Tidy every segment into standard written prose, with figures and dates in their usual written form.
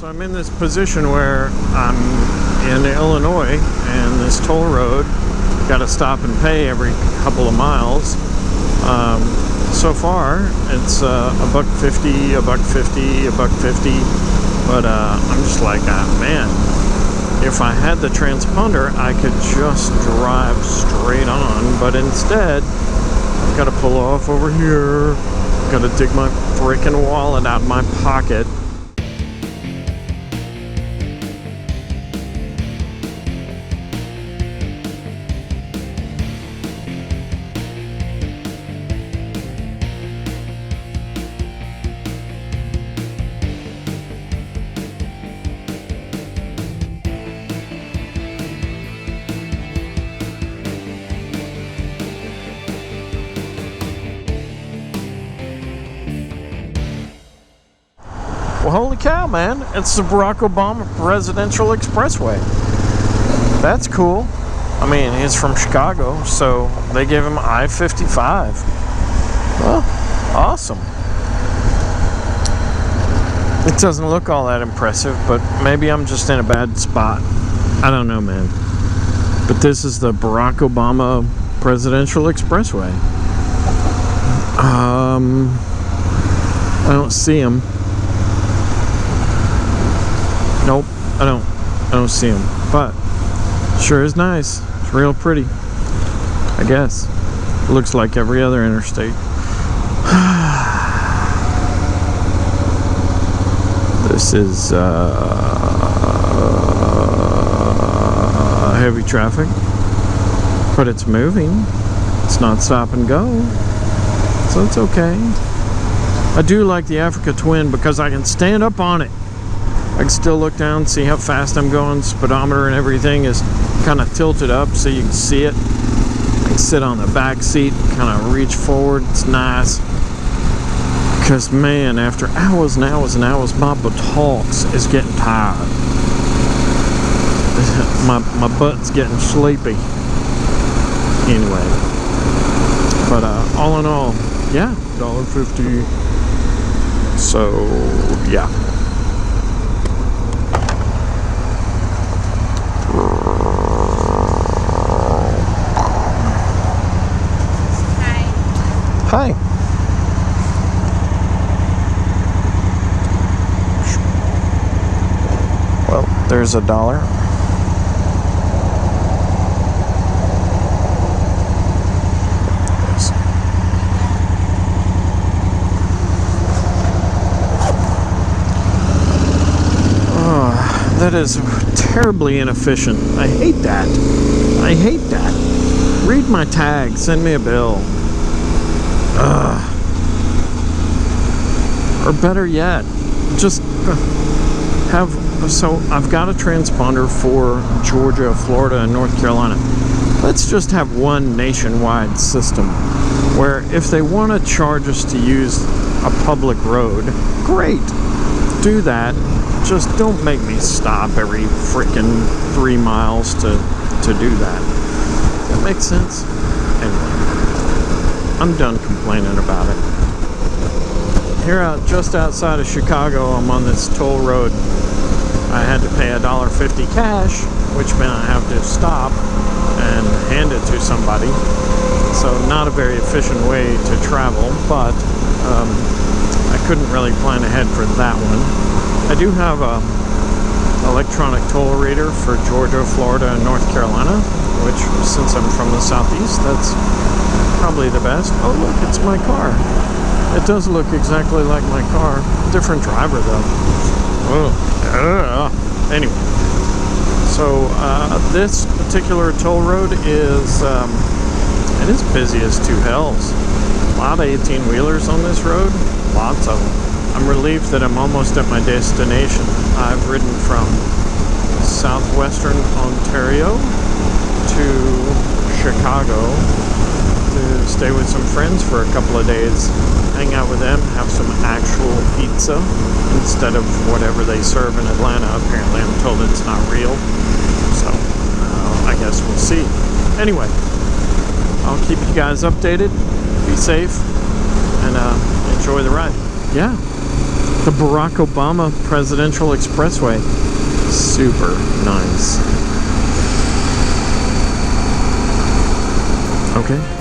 So I'm in this position where I'm in Illinois and this toll road, got to stop and pay every couple of miles. So far it's $1.50, $1.50, $1.50, but I'm just like, man, if I had the transponder I could just drive straight on, but instead I've got to pull off over here, got to dig my freaking wallet out of my pocket. Well, holy cow, man. It's the Barack Obama Presidential Expressway. That's cool. I mean, he's from Chicago, so they gave him I-55. Well, awesome. It doesn't look all that impressive, but maybe I'm just in a bad spot. I don't know, man. But this is the Barack Obama Presidential Expressway. I don't see him. Nope, I don't see him, but sure is nice. It's real pretty, I guess. It looks like every other interstate. This is heavy traffic, but it's moving. It's not stop and go, so it's okay. I do like the Africa Twin because I can stand up on it. I can still look down, see how fast I'm going. Speedometer and everything is kind of tilted up so you can see it. I can sit on the back seat, kind of reach forward. It's nice. Because, man, after hours and hours and hours, my buttocks is getting tired. my butt's getting sleepy. Anyway. But all in all, yeah, $1.50. So, yeah. Hi. Well, there's $1. Oh, that is terribly inefficient. I hate that. I hate that. Read my tag. Send me a bill. Or better yet, just have, so I've got a transponder for Georgia, Florida, and North Carolina. Let's just have one nationwide system where if they want to charge us to use a public road, great, do that. Just don't make me stop every freaking 3 miles to do that. That makes sense? Anyway. I'm done complaining about it. Here just outside of Chicago, I'm on this toll road. I had to pay $1.50 cash, which meant I have to stop and hand it to somebody. So not a very efficient way to travel, but I couldn't really plan ahead for that one. I do have a electronic toll reader for Georgia, Florida, and North Carolina, which, since I'm from the southeast, that's probably the best. Oh look, it's my car. It does look exactly like my car. Different driver though. Anyway, so this particular toll road is it is busy as two hells. A lot of 18-wheelers on this road. Lots of them. I'm relieved that I'm almost at my destination. I've ridden from southwestern Ontario to Chicago to stay with some friends for a couple of days, hang out with them, have some actual pizza instead of whatever they serve in Atlanta. Apparently I'm told it's not real, so I guess we'll see. Anyway, I'll keep you guys updated. Be safe and enjoy the ride. Yeah, The Barack Obama Presidential Expressway. Super nice. Okay.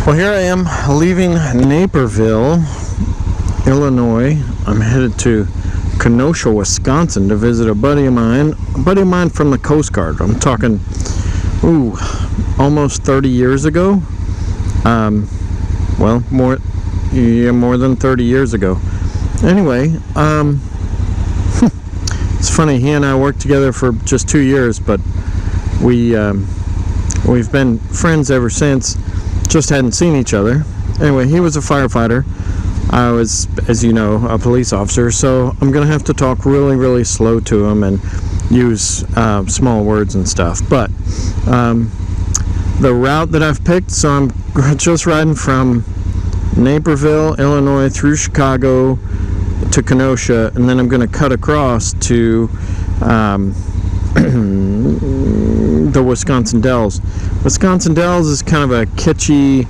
Well, here I am leaving Naperville, Illinois. I'm headed to Kenosha, Wisconsin to visit a buddy of mine from the Coast Guard. I'm talking, almost 30 years ago. Well, more than 30 years ago. Anyway, it's funny, he and I worked together for just 2 years, but we've been friends ever since. Just hadn't seen each other. Anyway, he was a firefighter. I was, as you know, a police officer, so I'm gonna have to talk really, really slow to him and use small words and stuff. But the route that I've picked, so I'm just riding from Naperville, Illinois, through Chicago to Kenosha, and then I'm gonna cut across to the Wisconsin Dells. Wisconsin Dells is kind of a kitschy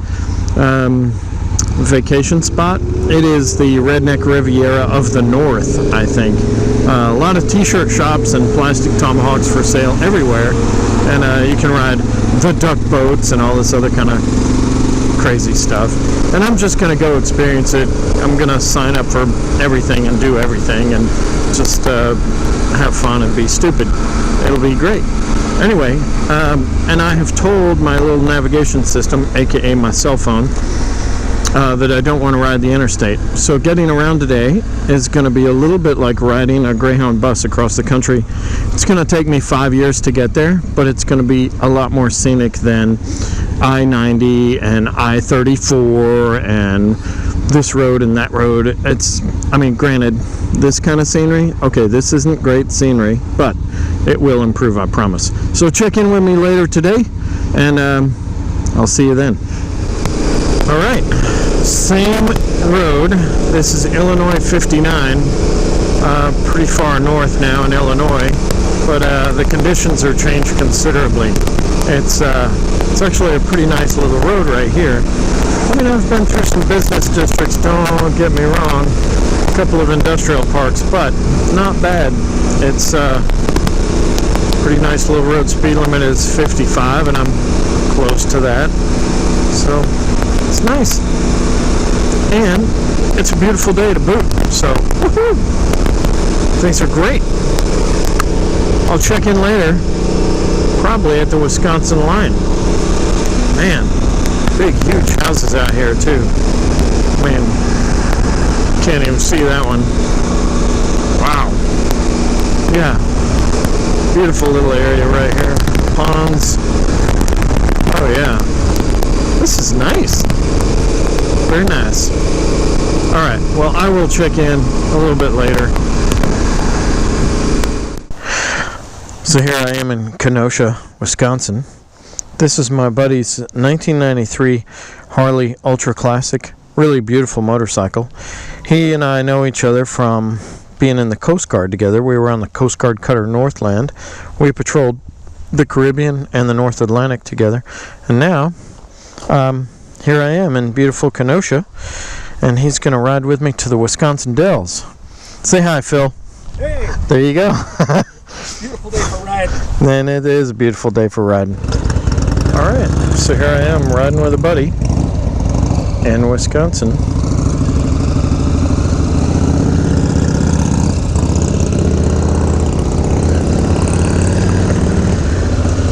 vacation spot. It is the redneck Riviera of the North, I think. A lot of t-shirt shops and plastic tomahawks for sale everywhere, and you can ride the duck boats and all this other kind of crazy stuff. And I'm just going to go experience it. I'm going to sign up for everything and do everything and just have fun and be stupid. It'll be great. Anyway, and I have told my little navigation system, aka my cell phone, that I don't want to ride the interstate. So getting around today is going to be a little bit like riding a Greyhound bus across the country. It's going to take me 5 years to get there, but it's going to be a lot more scenic than I-90 and I-34 and this road and that road. Granted, this kind of scenery, okay, this isn't great scenery, but it will improve, I promise. So check in with me later today, and I'll see you then. All right, same road. This is Illinois 59, pretty far north now in Illinois, but the conditions are changed considerably. It's actually a pretty nice little road right here. I mean, I've been through some business districts, don't get me wrong, a couple of industrial parks, but not bad. It's pretty nice little road. Speed limit is 55, and I'm close to that, so it's nice. And it's a beautiful day to boot, so woohoo! Things are great. I'll check in later, probably at the Wisconsin line. Man, big, huge houses out here too. Man, can't even see that one. Wow. Yeah, beautiful little area right here. Ponds. Oh yeah, this is nice. Very nice. All right, well, I will check in a little bit later. So here I am in Kenosha, Wisconsin. This is my buddy's 1993 Harley Ultra Classic. Really beautiful motorcycle. He and I know each other from being in the Coast Guard together. We were on the Coast Guard cutter Northland. We patrolled the Caribbean and the North Atlantic together. And now, here I am in beautiful Kenosha, and he's going to ride with me to the Wisconsin Dells. Say hi, Phil. Hey! There you go. Beautiful day for riding. Then it is a beautiful day for riding. Alright, so here I am riding with a buddy in Wisconsin.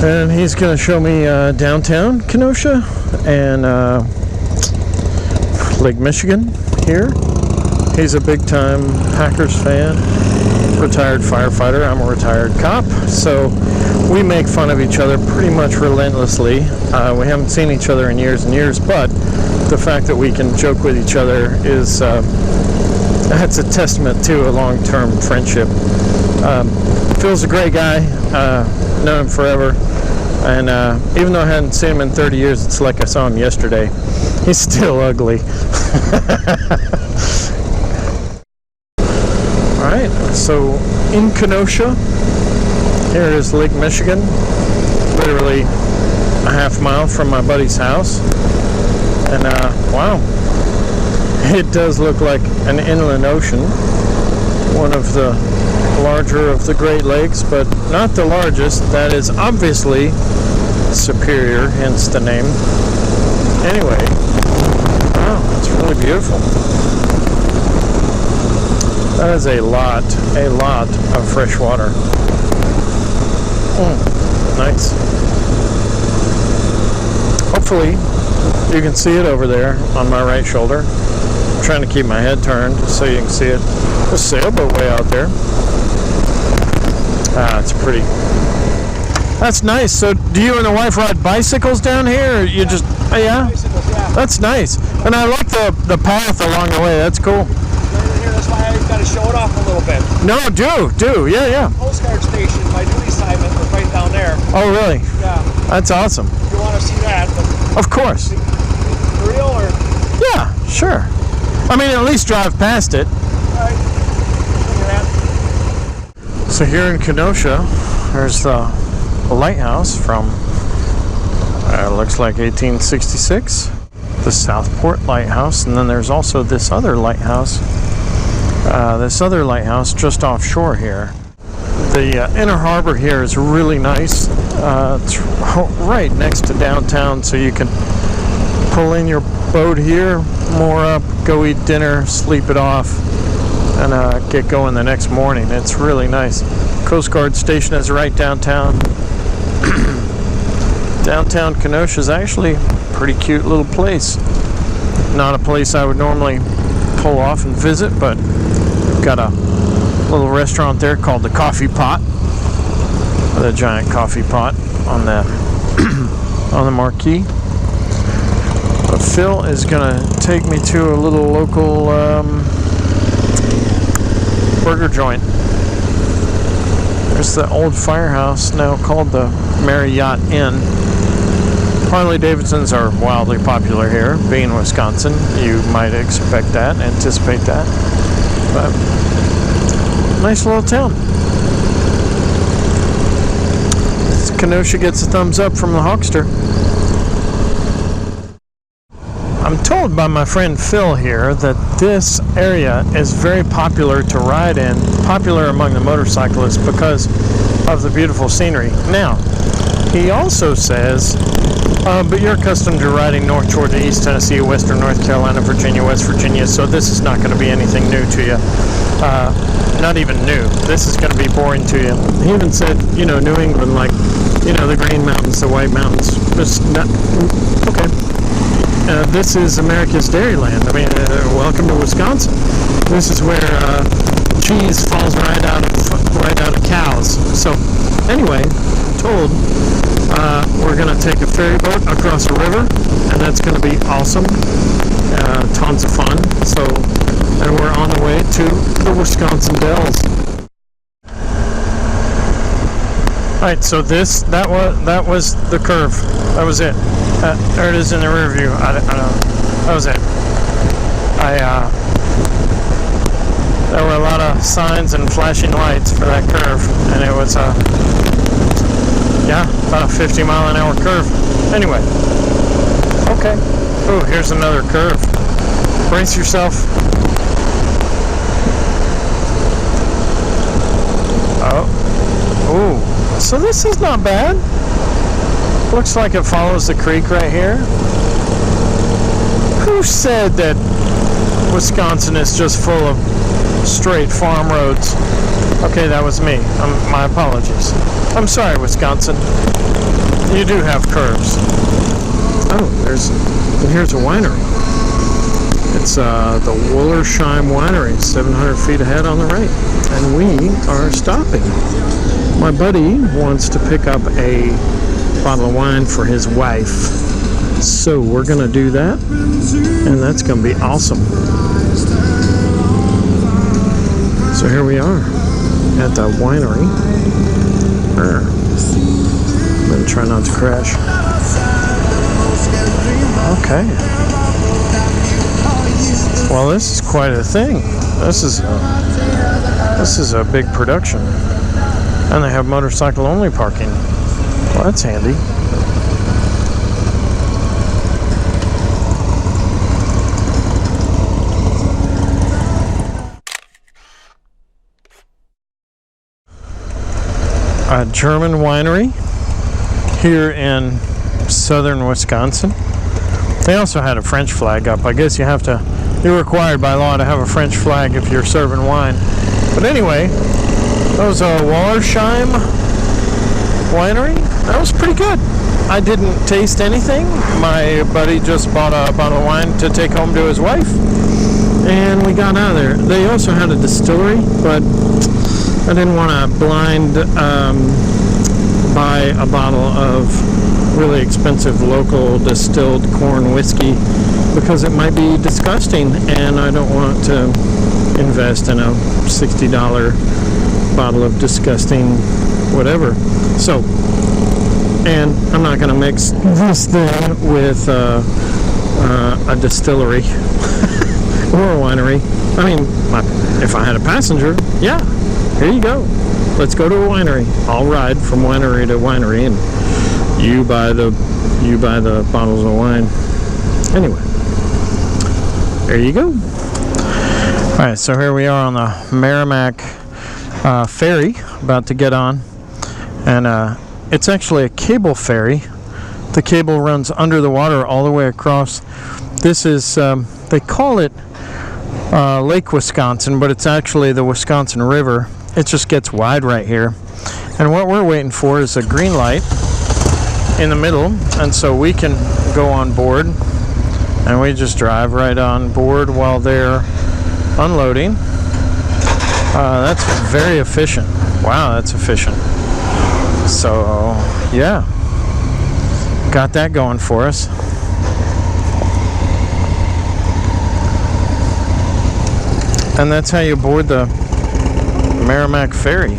And he's going to show me downtown Kenosha and Lake Michigan here. He's a big time Packers fan, retired firefighter. I'm a retired cop, so we make fun of each other pretty much relentlessly. We haven't seen each other in years and years, but the fact that we can joke with each other is that's a testament to a long-term friendship. Phil's a great guy. Known him forever. And even though I hadn't seen him in 30 years, it's like I saw him yesterday. He's still ugly. Alright, so in Kenosha, here is Lake Michigan. Literally a half mile from my buddy's house. And wow, it does look like an inland ocean. One of the larger of the Great Lakes, but not the largest. That is obviously Superior, hence the name. Anyway, wow, it's really beautiful. That is a lot of fresh water. Nice. Hopefully you can see it over there on my right shoulder. I'm trying to keep my head turned so you can see it. The sailboat way out there. It's pretty. That's nice. So do you and the wife ride bicycles down here, or you just, oh, yeah? Bicycles, yeah. That's nice. And I like the path along the way. That's cool. Right in here, that's why I've got to show it off a little bit. No, do. Yeah. Postcard station, my duty assignment was right down there. Oh, really? Yeah. That's awesome. If you want to see that, but Of course. for real or? Yeah, sure. I mean, at least drive past it. All right. Look at that. So here in Kenosha, there's the lighthouse from, looks like 1866. The Southport Lighthouse, and then there's also this other lighthouse. Just offshore here. The inner harbor here is really nice. It's right next to downtown, so you can pull in your boat here, moor up, go eat dinner, sleep it off, and get going the next morning. It's really nice. Coast Guard station is right downtown. Downtown Kenosha is actually a pretty cute little place. Not a place I would normally pull off and visit, but we've got a little restaurant there called the Coffee Pot, with a giant coffee pot on the on the marquee. But Phil is gonna take me to a little local burger joint. There's the old firehouse now called the Marriott Inn. Harley Davidsons are wildly popular here. Being Wisconsin, you might expect that, anticipate that. But nice little town. Kenosha gets a thumbs up from the Hawkster. I'm told by my friend Phil here that this area is very popular to ride in, popular among the motorcyclists because of the beautiful scenery. Now, he also says, but you're accustomed to riding North Georgia, East Tennessee, Western North Carolina, Virginia, West Virginia, so this is not going to be anything new to you. Not even new. This is going to be boring to you. He even said, New England, like, the Green Mountains, the White Mountains. It's not, okay. This is America's Dairyland. I mean, welcome to Wisconsin. This is where cheese falls right out of cows. So, anyway, told we're going to take a ferry boat across a river, and that's going to be awesome. Tons of fun. So, and we're on the way to the Wisconsin Dells. All right, so that was the curve. That was it. There it is in the rear view. I don't know. That was it. There were a lot of signs and flashing lights for that curve, and it was about a 50-mile-an-hour curve. Anyway, okay. Oh, here's another curve. Brace yourself. Oh, so this is not bad. Looks like it follows the creek right here. Who said that Wisconsin is just full of straight farm roads? Okay, that was me. My apologies. I'm sorry, Wisconsin. You do have curves. Oh, here's a winery. It's the Wollersheim Winery, 700 feet ahead on the right. And we are stopping. My buddy wants to pick up a bottle of wine for his wife. So we're going to do that. And that's going to be awesome. So here we are at the winery. Then try not to crash. Okay. Well, this is quite a thing. This is a big production. And they have motorcycle only parking. Well, that's handy. A German winery here in southern Wisconsin. They also had a French flag up. I guess you're required by law to have a French flag if you're serving wine. But anyway, that was a Wallersheim winery. That was pretty good. I didn't taste anything. My buddy just bought a bottle of wine to take home to his wife, and we got out of there. They also had a distillery, but I didn't want to blind buy a bottle of really expensive local distilled corn whiskey because it might be disgusting, and I don't want to invest in a $60 bottle of disgusting whatever. So, and I'm not going to mix this thing with a distillery or a winery. I mean, if I had a passenger, yeah, here you go. Let's go to a winery. I'll ride from winery to winery, and you buy the bottles of wine. Anyway, there you go. All right, so here we are on the Merrimack ferry, about to get on, and it's actually a cable ferry. The cable runs under the water all the way across. This is they call it Lake Wisconsin, but it's actually the Wisconsin River. It just gets wide right here, and what we're waiting for is a green light in the middle, and so we can go on board, and we just drive right on board while they're unloading. That's very efficient. Wow, that's efficient. So yeah, got that going for us. And that's how you board the Merrimack ferry.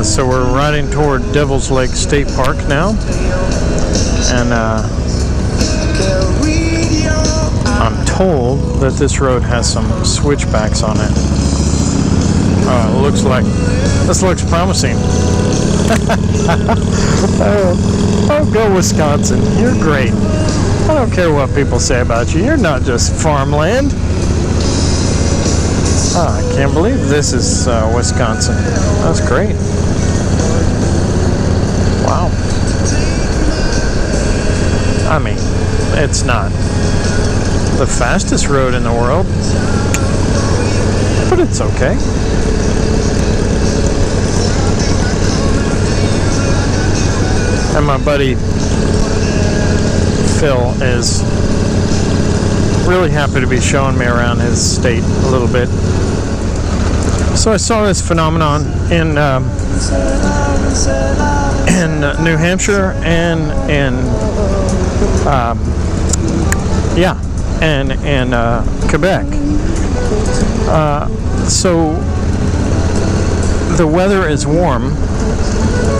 So we're riding toward Devil's Lake State Park now, and I'm told that this road has some switchbacks on it. It looks like this looks promising. Oh, go Wisconsin! You're great. I don't care what people say about you. You're not just farmland. Oh, I can't believe this is Wisconsin. That's great. Wow. I mean, it's not the fastest road in the world, but it's okay. And my buddy Phil is really happy to be showing me around his state a little bit. So I saw this phenomenon in New Hampshire and in Quebec. So the weather is warm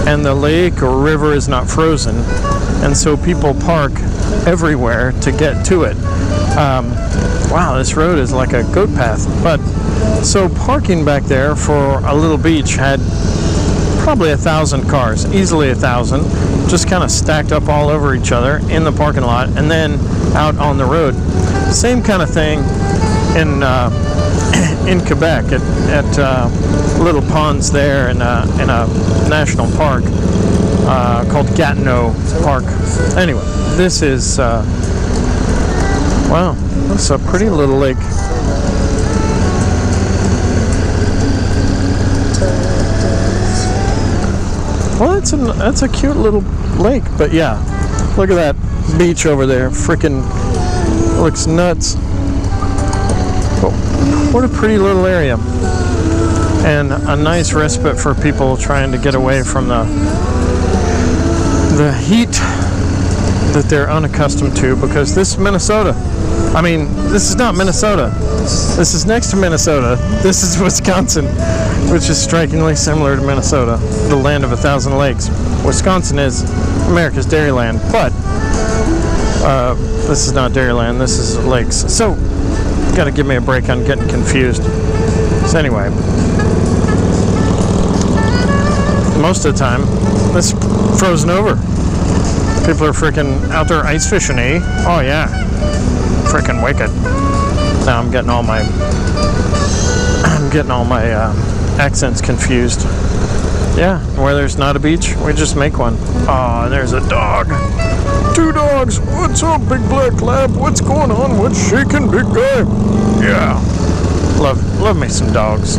and the lake or river is not frozen, and so people park everywhere to get to it. Wow, this road is like a goat path. But so parking back there for a little beach had probably 1,000 cars, easily 1,000, just kind of stacked up all over each other in the parking lot and then out on the road. Same kind of thing in Quebec at little ponds there in a national park called Gatineau Park. Anyway, this is wow, that's a pretty little lake. Well, that's a cute little lake, but yeah, look at that beach over there. Frickin' looks nuts. Oh, what a pretty little area, and a nice respite for people trying to get away from the heat that they're unaccustomed to, because this is Minnesota. I mean, this is not Minnesota. This is next to Minnesota. This is Wisconsin, which is strikingly similar to Minnesota, the land of 1,000 lakes. Wisconsin is America's dairyland, but this is not dairyland, this is lakes. So, gotta give me a break on getting confused. So anyway, most of the time, this is frozen over. People are freaking out there ice fishing, eh? Oh yeah, freaking wicked. Now I'm getting all my accents confused. Yeah, where there's not a beach, we just make one. Oh, there's a dog. 2 dogs. What's up, big black lab? What's going on? What's shaking, big guy? Yeah. Love me some dogs.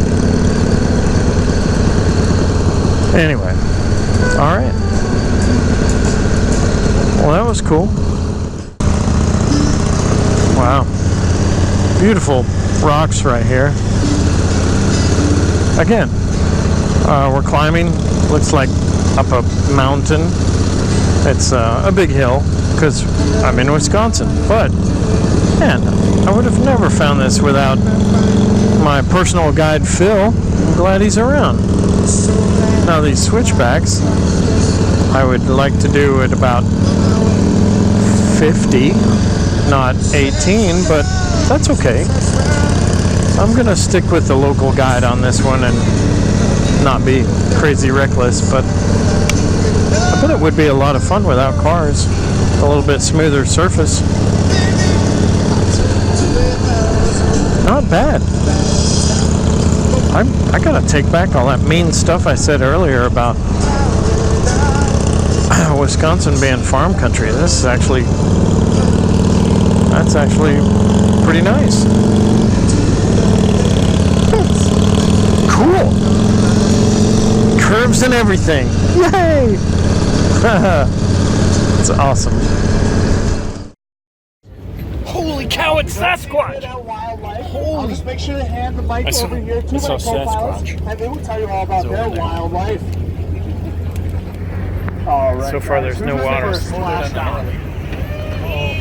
Anyway. Alright. Well, that was cool. Wow. Beautiful rocks right here. Again, we're climbing. Looks like up a mountain. It's a big hill because I'm in Wisconsin. But, man, I would have never found this without my personal guide, Phil. I'm glad he's around. Now, these switchbacks, I would like to do at about 50, not 18, but that's okay. I'm going to stick with the local guide on this one and not be crazy reckless, but I bet it would be a lot of fun without cars. A little bit smoother surface. Not bad. I gotta take back all that mean stuff I said earlier about Wisconsin being farm country. That's actually pretty nice. Cool. Curves and everything. Yay! It's awesome. Holy cow, it's Sasquatch! I'll just make sure to hand the mic over here to my co-pilots, and they will tell you all about their wildlife. All right, so far, there's no water.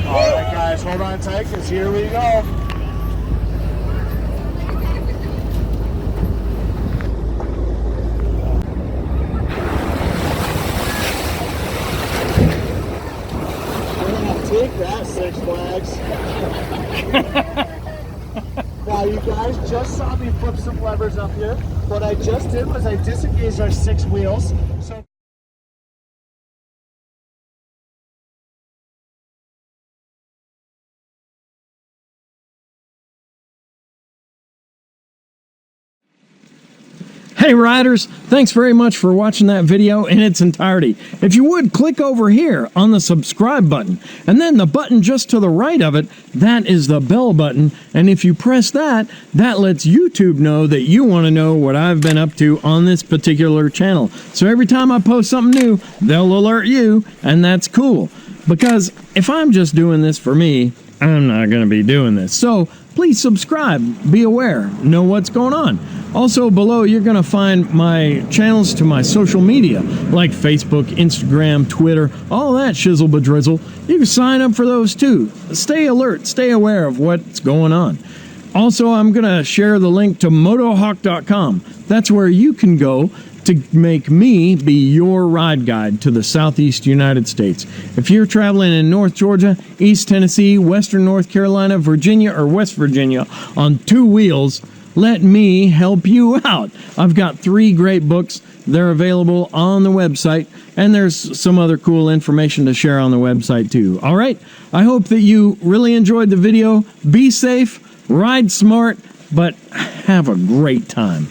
Alright, guys, hold on tight, because here we go. Take that, Six Flags. Now, you guys just saw me flip some levers up here. What I just did was I disengaged our 6 wheels. So Hey riders, thanks very much for watching that video in its entirety. If you would, click over here on the subscribe button, and then the button just to the right of it, that is the bell button, and if you press that, that lets YouTube know that you want to know what I've been up to on this particular channel. So every time I post something new, they'll alert you, and that's cool. Because if I'm just doing this for me, I'm not going to be doing this. So please subscribe, be aware, know what's going on. Also below, you're going to find my channels to my social media, like Facebook, Instagram, Twitter, all that shizzle bedrizzle. You can sign up for those too. Stay alert, stay aware of what's going on. Also, I'm going to share the link to Motohawk.com. That's where you can go to make me be your ride guide to the Southeast United States. If you're traveling in North Georgia, East Tennessee, Western North Carolina, Virginia, or West Virginia on 2 wheels, let me help you out. I've got 3 great books. They're available on the website, and there's some other cool information to share on the website too. All right, I hope that you really enjoyed the video. Be safe, ride smart, but have a great time.